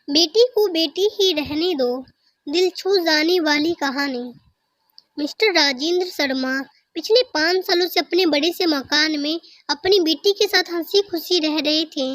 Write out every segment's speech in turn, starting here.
बेटी को बेटी ही रहने दो, दिल छू जाने वाली कहानी। मिस्टर राजेंद्र शर्मा पिछले 5 सालों से अपने बड़े से मकान में अपनी बेटी के साथ हंसी खुशी रह रहे थे।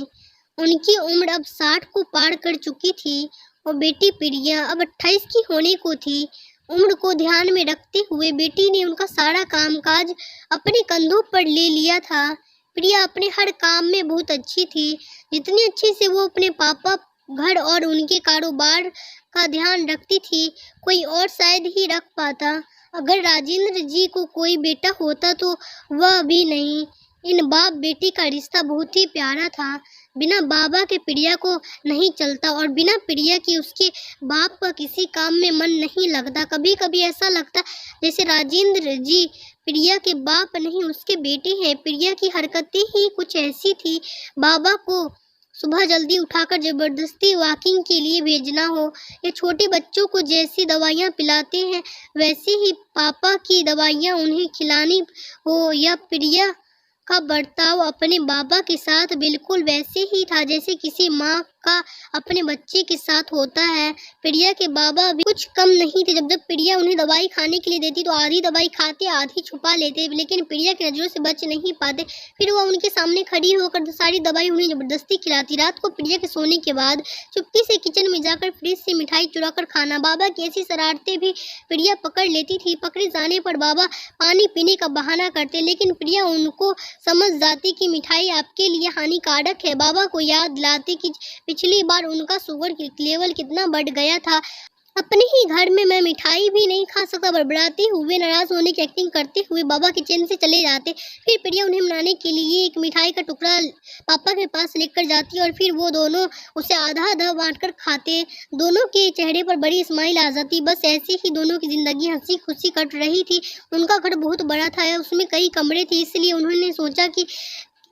उनकी उम्र अब 60 को पार कर चुकी थी और बेटी प्रिया अब 28 की होने को थी। उम्र को ध्यान में रखते हुए बेटी ने उनका सारा कामकाज अपने कंधों पर ले लिया था। प्रिया अपने हर काम में बहुत अच्छी थी, जितनी अच्छी से वो अपने पापा, घर और उनके कारोबार का ध्यान रखती थी, कोई और शायद ही रख पाता। अगर राजेंद्र जी को कोई बेटा होता तो वह भी नहीं। इन बाप बेटी का रिश्ता बहुत ही प्यारा था। बिना बाबा के प्रिया को नहीं चलता और बिना प्रिया के उसके बाप का किसी काम में मन नहीं लगता। कभी कभी ऐसा लगता जैसे राजेंद्र जी प्रिया के बाप नहीं, उसके बेटे हैं। प्रिया की हरकतें ही कुछ ऐसी थी, बाबा को सुबह जल्दी उठाकर जबरदस्ती वॉकिंग के लिए भेजना हो, या छोटे बच्चों को जैसी दवाइयाँ पिलाते हैं वैसे ही पापा की दवाइयाँ उन्हें खिलानी हो, या प्रिया का बर्ताव अपने बाबा के साथ बिल्कुल वैसे ही था जैसे किसी माँ का अपने बच्चे के साथ होता है। प्रिया के बाबा भी कुछ कम नहीं थे। जब प्रिया उन्हें दवाई खाने के लिए देती तो आधी दवाई खाते, आधी छुपा लेते, लेकिन प्रिया की नजरों से बच नहीं पाते। फिर वह उनके सामने खड़ी होकर सारी दवाई उन्हें जबरदस्ती खिलाती। रात को प्रिया के सोने के बाद चुपके से किचन में जाकर फ्रिज से मिठाई चुरा कर खाना। बाबा की ऐसी शरारतें भी प्रिया पकड़ लेती थी। पकड़े जाने पर बाबा पानी पीने का बहाना करते, लेकिन प्रिया उनको समझ जाती कि मिठाई आपके लिए हानिकारक है। बाबा को याद दिलाती कि पिछली बार उनका शुगर लेवल कितना बढ़ गया था। अपने ही घर में मैं मिठाई भी नहीं खा सकता। बड़बड़ाते हुए, नाराज होने की एक्टिंग करते हुए बाबा किचन से चले जाते। फिर प्रिया उन्हें मनाने के लिए एक मिठाई का टुकड़ा पापा के पास लेकर जाती और फिर वो दोनों उसे आधा आधा बांटकर खाते। दोनों के चेहरे पर बड़ी स्माइल आ जाती। बस ऐसे ही दोनों की जिंदगी हंसी खुशी कट रही थी। उनका घर बहुत बड़ा था, उसमें कई कमरे थे, इसलिए उन्होंने सोचा कि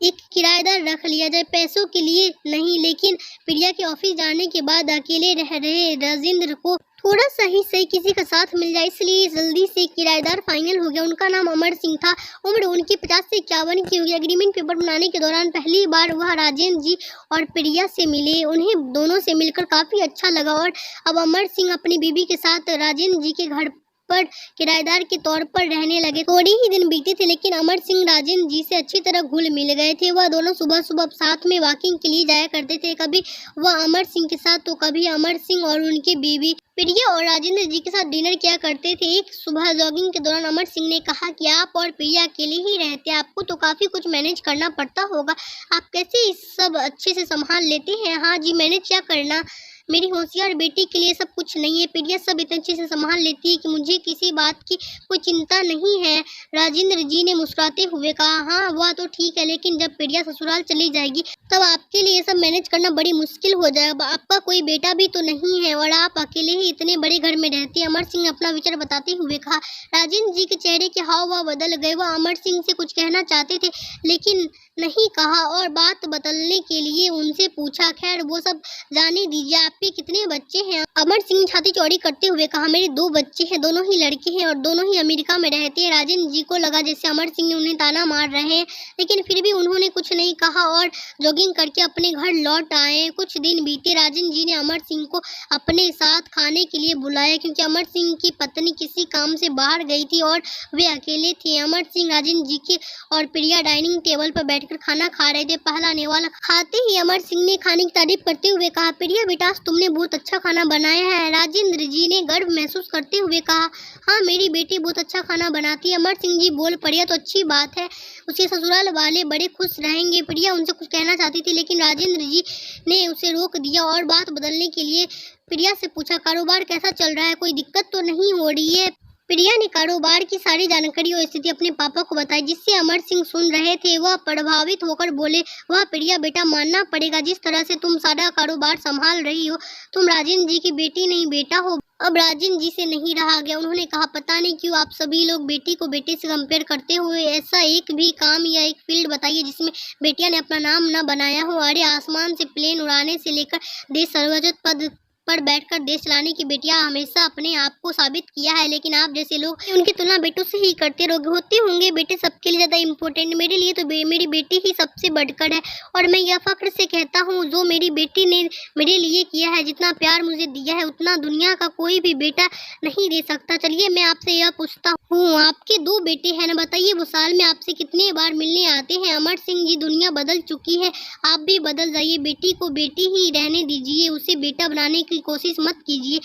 एक किराएदार रख लिया जाए, पैसों के लिए नहीं। लेकिन प्रिया के ऑफिस जाने के बाद अकेले रह रहे राजेंद्र को थोड़ा सा ही सही किसी का साथ मिल जाए, इसलिए जल्दी से किराएदार फाइनल हो गया। उनका नाम अमर सिंह था। उम्र उनकी 50 से 51 की होगी। एग्रीमेंट पेपर बनाने के दौरान पहली बार वह राजेंद्र जी और प्रिया से मिले। उन्हें दोनों से मिलकर काफी अच्छा लगा और अब अमर सिंह अपनी बीबी के साथ राजेंद्र जी के घर पर किराएदार के तौर पर रहने लगे। थोड़े ही दिन बीते थे, लेकिन अमर सिंह राजेंद्र जी से अच्छी तरह घुल मिल गए थे। वह दोनों सुबह सुबह साथ में वॉकिंग के लिए जाया करते थे, कभी वह अमर सिंह के साथ तो कभी अमर सिंह और उनकी बीवी प्रिया और राजेंद्र जी के साथ डिनर किया करते थे। एक सुबह जॉगिंग के दौरान अमर सिंह ने कहा कि आप और प्रिया अकेले ही रहते हैं, आपको तो काफी कुछ मैनेज करना पड़ता होगा, आप कैसे इस सब अच्छे से संभाल लेते हैं। हाँ जी, मैनेज क्या करना, मेरी होशियार बेटी के लिए सब कुछ नहीं है। प्रिया सब इतने अच्छे से संभाल लेती है कि मुझे किसी बात की कोई चिंता नहीं है। राजेंद्र जी ने मुस्कुराते हुए कहा, हाँ वह तो ठीक है, लेकिन जब प्रिया ससुराल चली जाएगी तब आपके लिए सब मैनेज करना बड़ी मुश्किल हो जाएगा। आपका कोई बेटा भी तो नहीं है और आप अकेले ही इतने बड़े घर में रहते हैं। अमर सिंह ने अपना विचार बताते हुए कहा। राजेंद्र जी के चेहरे के हाव भाव बदल गए। वह अमर सिंह से कुछ कहना चाहते थे लेकिन नहीं कहा और बात बदलने के लिए उनसे पूछा, खैर वो सब जाने दीजिए, आपके कितने बच्चे हैं। अमर सिंह छाती चौड़ी करते हुए कहा, मेरे 2 बच्चे हैं, दोनों ही लड़के हैं और दोनों ही अमेरिका में रहते हैं। राजेंद्र जी को लगा जैसे अमर सिंह ने उन्हें ताना मार रहे हैं, लेकिन फिर भी उन्होंने कुछ नहीं कहा और जॉगिंग करके अपने घर लौट आए। कुछ दिन बीते। राजेंद्र जी ने अमर सिंह को अपने साथ खाने के लिए बुलाया, क्योंकि अमर सिंह की पत्नी किसी काम से बाहर गई थी और वे अकेले थे। अमर सिंह राजेंद्र जी के और प्रिया डाइनिंग टेबल पर बैठकर खाना खा रहे थे। पहला नेवाला खाते ही अमर सिंह ने खाने की तारीफ करते हुए कहा, प्रिया बेटा तुमने बहुत अच्छा खाना बनाया है। राजेंद्र जी ने गर्व महसूस करते हुए कहा, हाँ मेरी बेटी बहुत अच्छा खाना बनाती है। अमर सिंह जी बोल पड़े, तो अच्छी बात है, उसके ससुराल वाले बड़े खुश रहेंगे। प्रिया उनसे कुछ कहना चाहती थी, लेकिन राजेंद्र जी ने उसे रोक दिया और बात बदलने के लिए प्रिया से पूछा, कारोबार कैसा चल रहा है, कोई दिक्कत तो नहीं हो रही है। प्रिया ने कारोबार की सारी जानकारी और स्थिति अपने पापा को बताई, जिससे अमर सिंह सुन रहे थे। वह प्रभावित होकर बोले, वह प्रिया बेटा मानना पड़ेगा, जिस तरह से तुम सारा कारोबार संभाल रही हो, तुम राजेंद्र जी की बेटी नहीं बेटा हो। अब राजेंद्र जी से नहीं रहा गया। उन्होंने कहा, पता नहीं क्यों आप सभी लोग बेटी को बेटे से कंपेयर करते हुए ऐसा एक भी काम या एक फील्ड बताइए जिसमें बेटिया ने अपना नाम न बनाया हो। अरे आसमान से प्लेन उड़ाने से लेकर देश सर्वोच्च पद पर बैठकर देश चलाने की बेटियां हमेशा अपने आप को साबित किया है, लेकिन आप जैसे लोग उनकी तुलना बेटों से ही करते रहोगे। होते होंगे बेटे सबके लिए ज़्यादा इम्पोर्टेंट, मेरे लिए तो मेरी बेटी ही सबसे बढ़कर है। और मैं यह फ़ख्र से कहता हूँ, जो मेरी बेटी ने मेरे लिए किया है, जितना प्यार मुझे दिया है, उतना दुनिया का कोई भी बेटा नहीं दे सकता। चलिए मैं आपसे यह पूछता हूँ, आपके 2 बेटे हैं ना, बताइए वो साल में आपसे कितने बार मिलने आते हैं? अमर सिंह जी, दुनिया बदल चुकी है, आप भी बदल जाइए। बेटी को बेटी ही रहने दीजिए, उसे बेटा बनाने की कोशिश मत कीजिए।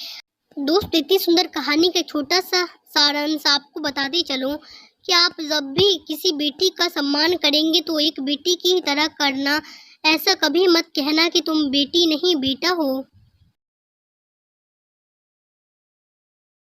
दोस्त, इतनी सुंदर कहानी का छोटा सा सारांश आपको बताते चलूं कि आप जब भी किसी बेटी का सम्मान करेंगे तो एक बेटी की ही तरह करना। ऐसा कभी मत कहना कि तुम बेटी नहीं बेटा हो।